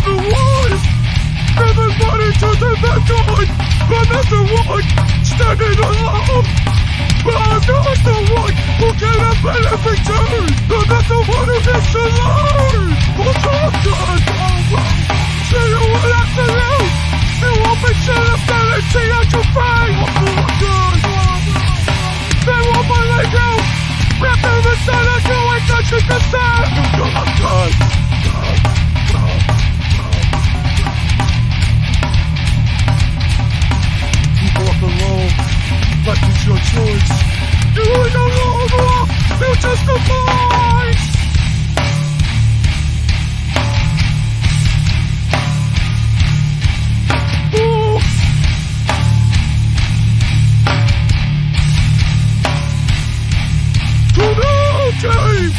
the one. Everybody to the victory. Another one standing alone. But I'm not the one who can have benefit turn. I'm not the one who gets to learn. We'll talk good. So you will have to lose. You won't be set up there and see out your face. They won't believe you. Wrap them inside of you and touch it the side. I'm done. You walk alone. Life is your choice. You ain't no longer. You're just a voice. Ooh. To the game.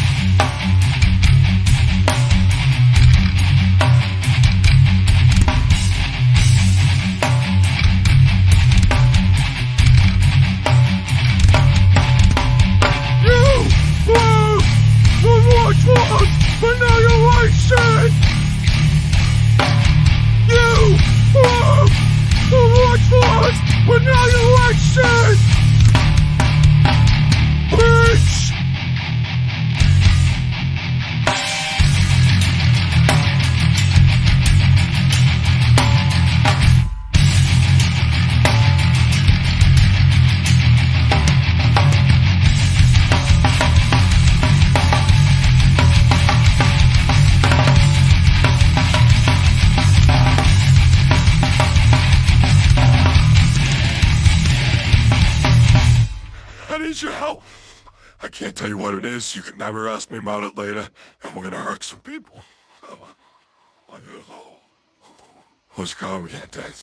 But now you're wasted. You were the right for us, but now you're wasted. Bitch. I need your help. I can't tell you what it is. You can never ask me about it later, and we're gonna hurt some people. Let's go. We can't dance.